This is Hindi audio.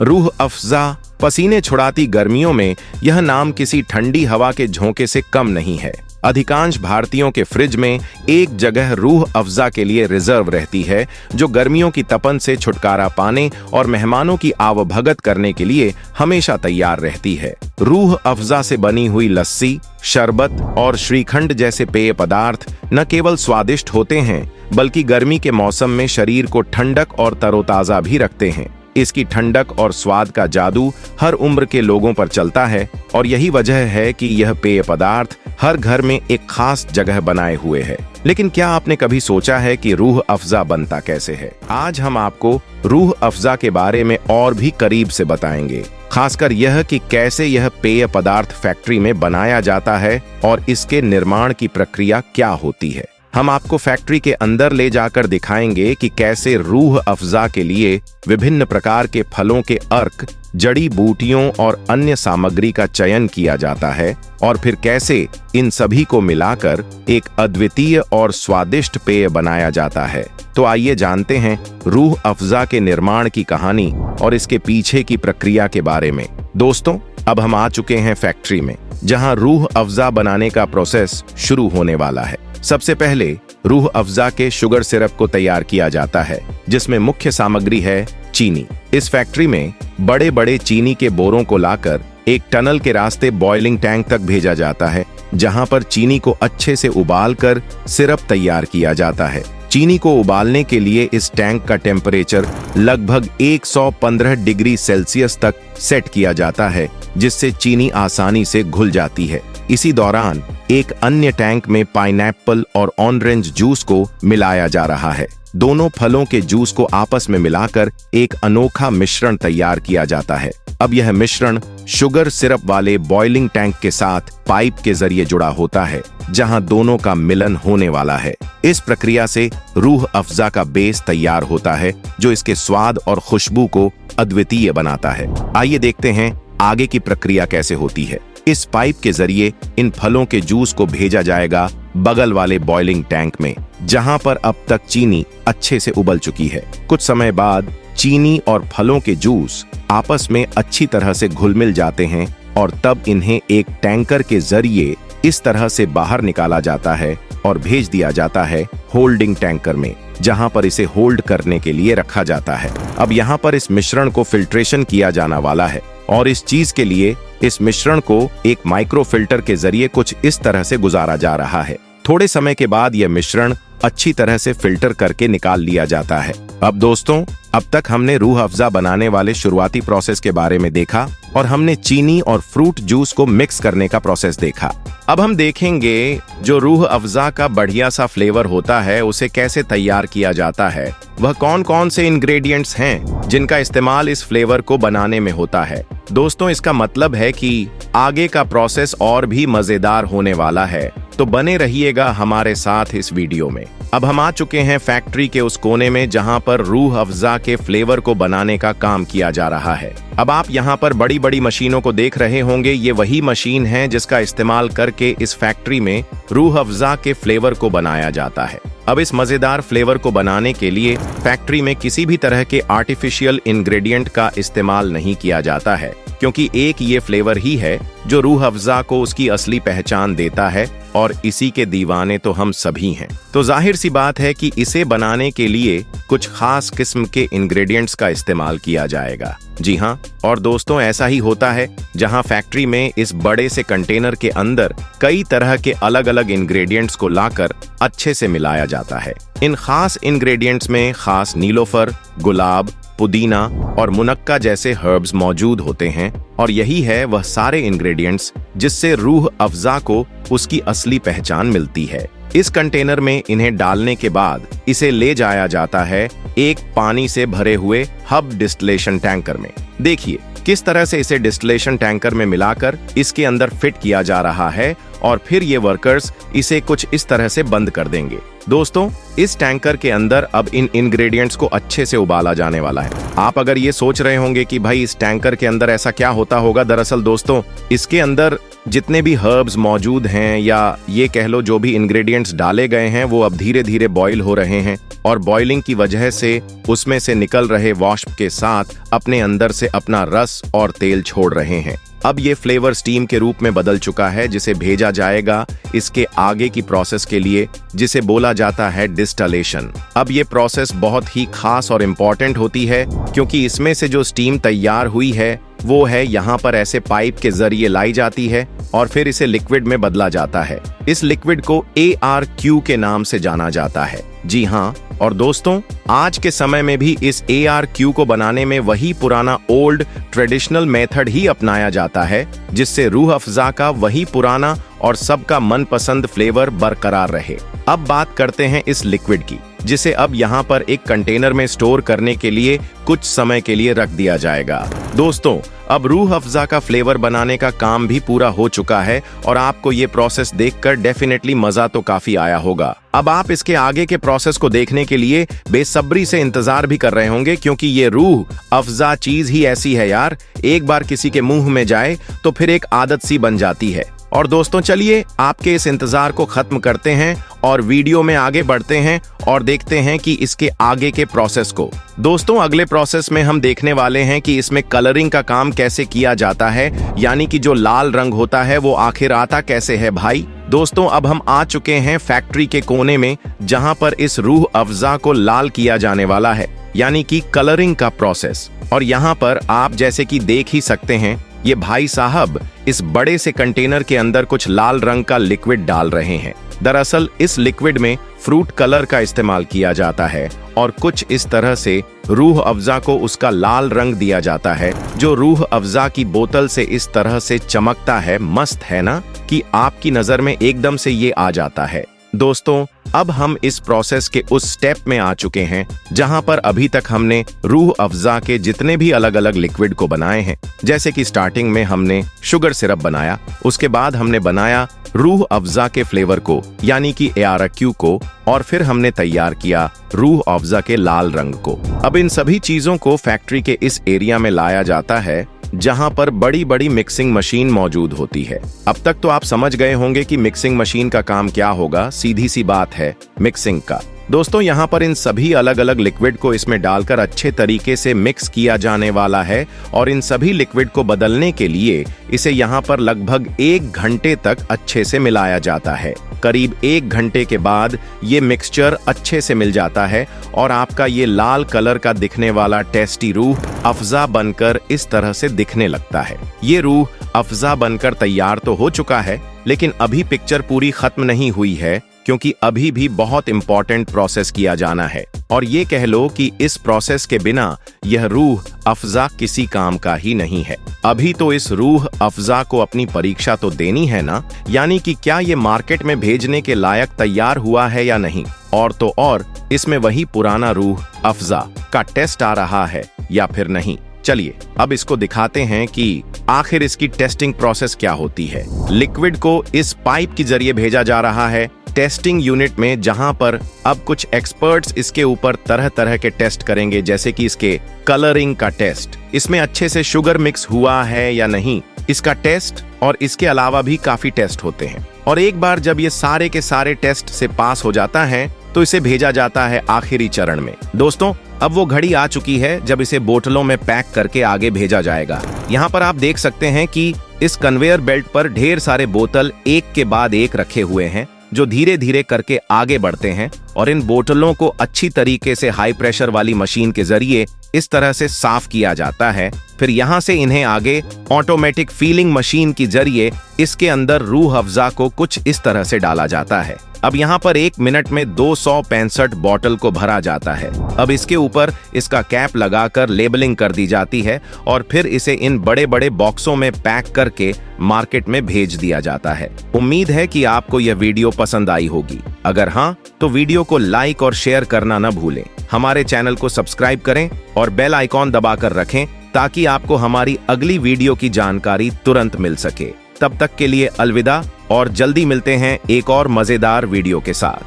रूह अफ़ज़ा पसीने छुड़ाती गर्मियों में यह नाम किसी ठंडी हवा के झोंके से कम नहीं है। अधिकांश भारतीयों के फ्रिज में एक जगह रूह अफ़ज़ा के लिए रिजर्व रहती है, जो गर्मियों की तपन से छुटकारा पाने और मेहमानों की आवभगत करने के लिए हमेशा तैयार रहती है। रूह अफ़ज़ा से बनी हुई लस्सी, शरबत और श्रीखंड जैसे पेय पदार्थ न केवल स्वादिष्ट होते हैं, बल्कि गर्मी के मौसम में शरीर को ठंडक और तरोताज़ा भी रखते हैं। इसकी ठंडक और स्वाद का जादू हर उम्र के लोगों पर चलता है और यही वजह है कि यह पेय पदार्थ हर घर में एक खास जगह बनाए हुए है। लेकिन क्या आपने कभी सोचा है कि रूह अफ़ज़ा बनता कैसे है? आज हम आपको रूह अफ़ज़ा के बारे में और भी करीब से बताएंगे, खासकर यह कि कैसे यह पेय पदार्थ फैक्ट्री में बनाया जाता है और इसके निर्माण की प्रक्रिया क्या होती है। हम आपको फैक्ट्री के अंदर ले जाकर दिखाएंगे कि कैसे रूह अफ़ज़ा के लिए विभिन्न प्रकार के फलों के अर्क, जड़ी बूटियों और अन्य सामग्री का चयन किया जाता है और फिर कैसे इन सभी को मिलाकर एक अद्वितीय और स्वादिष्ट पेय बनाया जाता है। तो आइए जानते हैं रूह अफ़ज़ा के निर्माण की कहानी और इसके पीछे की प्रक्रिया के बारे में। दोस्तों, अब हम आ चुके हैं फैक्ट्री में, जहां रूह अफ़ज़ा बनाने का प्रोसेस शुरू होने वाला है। सबसे पहले रूह अफ़ज़ा के शुगर सिरप को तैयार किया जाता है, जिसमें मुख्य सामग्री है चीनी। इस फैक्ट्री में बड़े बड़े चीनी के बोरों को लाकर एक टनल के रास्ते बॉइलिंग टैंक तक भेजा जाता है, जहां पर चीनी को अच्छे से उबालकर सिरप तैयार किया जाता है। चीनी को उबालने के लिए इस टैंक का टेम्परेचर लगभग 115 डिग्री सेल्सियस तक सेट किया जाता है, जिससे चीनी आसानी से घुल जाती है। इसी दौरान एक अन्य टैंक में पाइनएप्पल और ऑरेंज जूस को मिलाया जा रहा है। दोनों फलों के जूस को आपस में मिलाकर एक अनोखा मिश्रण तैयार किया जाता है। अब यह मिश्रण शुगर सिरप वाले बॉइलिंग टैंक के साथ पाइप के जरिए जुड़ा होता है, जहां दोनों का मिलन होने वाला है। इस प्रक्रिया से रूह अफ़ज़ा का बेस तैयार होता है, जो इसके स्वाद और खुशबू को अद्वितीय बनाता है। आइए देखते हैं आगे की प्रक्रिया कैसे होती है। इस पाइप के जरिए इन फलों के जूस को भेजा जाएगा बगल वाले बॉइलिंग टैंक में, जहां पर अब तक चीनी अच्छे से उबल चुकी है। कुछ समय बाद चीनी और फलों के जूस आपस में अच्छी तरह से घुल मिल जाते हैं और तब इन्हें एक टैंकर के जरिए इस तरह से बाहर निकाला जाता है और भेज दिया जाता है होल्डिंग टैंकर में, जहां पर इसे होल्ड करने के लिए रखा जाता है। अब यहाँ पर इस मिश्रण को फिल्ट्रेशन किया जाना वाला है और इस चीज के लिए इस मिश्रण को एक माइक्रो फिल्टर के जरिए कुछ इस तरह से गुजारा जा रहा है। थोड़े समय के बाद यह मिश्रण अच्छी तरह से फिल्टर करके निकाल लिया जाता है। अब दोस्तों, अब तक हमने रूह अफ़ज़ा बनाने वाले शुरुआती प्रोसेस के बारे में देखा और हमने चीनी और फ्रूट जूस को मिक्स करने का प्रोसेस देखा। अब हम देखेंगे जो रूह अफ़ज़ा का बढ़िया सा फ्लेवर होता है, उसे कैसे तैयार किया जाता है। वह कौन कौन से इंग्रेडिएंट्स हैं जिनका इस्तेमाल इस फ्लेवर को बनाने में होता है। दोस्तों, इसका मतलब है कि आगे का प्रोसेस और भी मजेदार होने वाला है, तो बने रहिएगा हमारे साथ इस वीडियो में। अब हम आ चुके हैं फैक्ट्री के उस कोने में जहां पर रूह अफ़ज़ा के फ्लेवर को बनाने का काम किया जा रहा है। अब आप यहां पर बड़ी बड़ी मशीनों को देख रहे होंगे। ये वही मशीन है जिसका इस्तेमाल करके इस फैक्ट्री में रूह अफ़ज़ा के फ्लेवर को बनाया जाता है। अब इस मजेदार फ्लेवर को बनाने के लिए फैक्ट्री में किसी भी तरह के आर्टिफिशियल इंग्रेडिएंट का इस्तेमाल नहीं किया जाता है, क्योंकि एक ये फ्लेवर ही है जो रूह अफ़ज़ा को उसकी असली पहचान देता है और इसी के दीवाने तो हम सभी हैं। तो जाहिर सी बात है कि इसे बनाने के लिए कुछ खास किस्म के इंग्रेडिएंट्स का इस्तेमाल किया जाएगा। जी हाँ, और दोस्तों, ऐसा ही होता है जहां फैक्ट्री में इस बड़े से कंटेनर के अंदर कई तरह के अलग अलग इंग्रेडिएंट्स को लाकर अच्छे से मिलाया जाता है। इन खास इंग्रेडिएंट्स में खास नीलोफर, गुलाब, पुदीना और मुनक्का जैसे हर्ब्स मौजूद होते हैं और यही है वह सारे इंग्रेडिएंट्स जिससे रूह अफ़ज़ा को उसकी असली पहचान मिलती है। इस कंटेनर में इन्हें डालने के बाद इसे ले जाया जाता है एक पानी से भरे हुए हब डिस्टिलेशन टैंकर में। देखिए किस तरह से इसे डिस्टिलेशन टैंकर में मिलाकर इसके अंदर फिट किया जा रहा है और फिर ये वर्कर्स इसे कुछ इस तरह से बंद कर देंगे। दोस्तों, इस टैंकर के अंदर अब इन इंग्रेडिएंट्स को अच्छे से उबाला जाने वाला है। आप अगर ये सोच रहे होंगे कि भाई इस टैंकर के अंदर ऐसा क्या होता होगा, दरअसल दोस्तों इसके अंदर जितने भी हर्ब्स मौजूद हैं या ये कह लो जो भी इंग्रेडिएंट्स डाले गए हैं वो अब धीरे धीरे बॉईल हो रहे हैं और बॉइलिंग की वजह से उसमें से निकल रहे वाष्प के साथ अपने अंदर से अपना रस और तेल छोड़ रहे हैं। अब ये फ्लेवर स्टीम के रूप में बदल चुका है, जिसे भेजा जाएगा इसके आगे की प्रोसेस के लिए, जिसे बोला जाता है डिस्टिलेशन। अब ये प्रोसेस बहुत ही खास और इम्पोर्टेंट होती है क्योंकि इसमें से जो स्टीम तैयार हुई है वो है यहाँ पर ऐसे पाइप के जरिए लाई जाती है और फिर इसे लिक्विड में बदला जाता है। इस लिक्विड को ARQ के नाम से जाना जाता है। जी हाँ, और दोस्तों आज के समय में भी इस ARQ को बनाने में वही पुराना ओल्ड ट्रेडिशनल मेथड ही अपनाया जाता है, जिससे रूह अफ़ज़ा का वही पुराना और सबका मनपसंद फ्लेवर बरकरार रहे। अब बात करते हैं इस लिक्विड की, जिसे अब यहाँ पर एक कंटेनर में स्टोर करने के लिए कुछ समय के लिए रख दिया जाएगा। दोस्तों, अब रूह अफ़ज़ा का फ्लेवर बनाने का काम भी पूरा हो चुका है और आपको ये प्रोसेस देखकर डेफिनेटली मजा तो काफी आया होगा। अब आप इसके आगे के प्रोसेस को देखने के लिए बेसब्री से इंतजार भी कर रहे होंगे, क्योंकि ये रूह अफ़ज़ा चीज ही ऐसी है यार, एक बार किसी के मुंह में जाए तो फिर एक आदत सी बन जाती है। और दोस्तों चलिए आपके इस इंतजार को खत्म करते हैं और वीडियो में आगे बढ़ते हैं और देखते हैं कि इसके आगे के प्रोसेस को। दोस्तों अगले प्रोसेस में हम देखने वाले हैं कि इसमें कलरिंग का काम कैसे किया जाता है, यानी कि जो लाल रंग होता है वो आखिर आता कैसे है भाई। दोस्तों अब हम आ चुके हैं फैक्ट्री के कोने में, जहां पर इस रूह अफ़ज़ा को लाल किया जाने वाला है, यानी कि कलरिंग का प्रोसेस। और यहाँ पर आप जैसे कि देख ही सकते हैं, ये भाई साहब इस बड़े से कंटेनर के अंदर कुछ लाल रंग का लिक्विड डाल रहे हैं। दरअसल इस लिक्विड में फ्रूट कलर का इस्तेमाल किया जाता है और कुछ इस तरह से रूह अफ़ज़ा को उसका लाल रंग दिया जाता है, जो रूह अफ़ज़ा की बोतल से इस तरह से चमकता है। मस्त है ना, कि आपकी नजर में एकदम से ये आ जाता है। दोस्तों अब हम इस प्रोसेस के उस स्टेप में आ चुके हैं जहां पर अभी तक हमने रूह अफ़ज़ा के जितने भी अलग अलग लिक्विड को बनाए हैं, जैसे कि स्टार्टिंग में हमने शुगर सिरप बनाया, उसके बाद हमने बनाया रूह अफ़ज़ा के फ्लेवर को यानी कि ARQ को, और फिर हमने तैयार किया रूह अफ़ज़ा के लाल रंग को। अब इन सभी चीजों को फैक्ट्री के इस एरिया में लाया जाता है जहां पर बड़ी बड़ी मिक्सिंग मशीन मौजूद होती है। अब तक तो आप समझ गए होंगे कि मिक्सिंग मशीन का काम क्या होगा, सीधी सी बात है मिक्सिंग का। दोस्तों यहाँ पर इन सभी अलग अलग लिक्विड को इसमें डालकर अच्छे तरीके से मिक्स किया जाने वाला है और इन सभी लिक्विड को बदलने के लिए इसे यहाँ पर लगभग 1 घंटे तक अच्छे से मिलाया जाता है। करीब 1 घंटे के बाद ये मिक्सचर अच्छे से मिल जाता है और आपका ये लाल कलर का दिखने वाला टेस्टी रूह अफ़ज़ा बनकर इस तरह से दिखने लगता है। ये रूह अफ़ज़ा बनकर तैयार तो हो चुका है, लेकिन अभी पिक्चर पूरी खत्म नहीं हुई है, क्योंकि अभी भी बहुत इंपॉर्टेंट प्रोसेस किया जाना है। और ये कह लो कि इस प्रोसेस के बिना यह रूह अफ़ज़ा किसी काम का ही नहीं है। अभी तो इस रूह अफ़ज़ा को अपनी परीक्षा तो देनी है ना, यानी कि क्या ये मार्केट में भेजने के लायक तैयार हुआ है या नहीं, और तो और इसमें वही पुराना रूह अफ़ज़ा का टेस्ट आ रहा है या फिर नहीं। चलिए अब इसको दिखाते हैं कि आखिर इसकी टेस्टिंग प्रोसेस क्या होती है। लिक्विड को इस पाइप के जरिए भेजा जा रहा है टेस्टिंग यूनिट में, जहां पर अब कुछ एक्सपर्ट्स इसके ऊपर तरह तरह के टेस्ट करेंगे, जैसे कि इसके कलरिंग का टेस्ट, इसमें अच्छे से शुगर मिक्स हुआ है या नहीं, इसका टेस्ट, और इसके अलावा भी काफी टेस्ट होते हैं। और एक बार जब ये सारे के सारे टेस्ट से पास हो जाता है तो इसे भेजा जाता है आखिरी चरण में। दोस्तों अब वो घड़ी आ चुकी है जब इसे बोतलों में पैक करके आगे भेजा जाएगा। यहाँ पर आप देख सकते हैं कि इस कन्वेयर बेल्ट पर ढेर सारे बोतल एक के बाद एक रखे हुए हैं, जो धीरे धीरे करके आगे बढ़ते हैं और इन बोतलों को अच्छी तरीके से हाई प्रेशर वाली मशीन के जरिए इस तरह से साफ किया जाता है। फिर यहाँ से इन्हें आगे ऑटोमेटिक फीलिंग मशीन की जरिए इसके अंदर रूह अफ़ज़ा को कुछ इस तरह से डाला जाता है। अब यहाँ पर 1 मिनट में 265 बॉटल को भरा जाता है। अब इसके ऊपर इसका कैप लगाकर लेबलिंग कर दी जाती है और फिर इसे इन बड़े बड़े बॉक्सों में पैक करके मार्केट में भेज दिया जाता है। उम्मीद है कि आपको यह वीडियो पसंद आई होगी। अगर हाँ तो वीडियो को लाइक और शेयर करना न भूलें। हमारे चैनल को सब्सक्राइब करें और बेल आइकॉन दबाकर रखें ताकि आपको हमारी अगली वीडियो की जानकारी तुरंत मिल सके। तब तक के लिए अलविदा और जल्दी मिलते हैं एक और मजेदार वीडियो के साथ।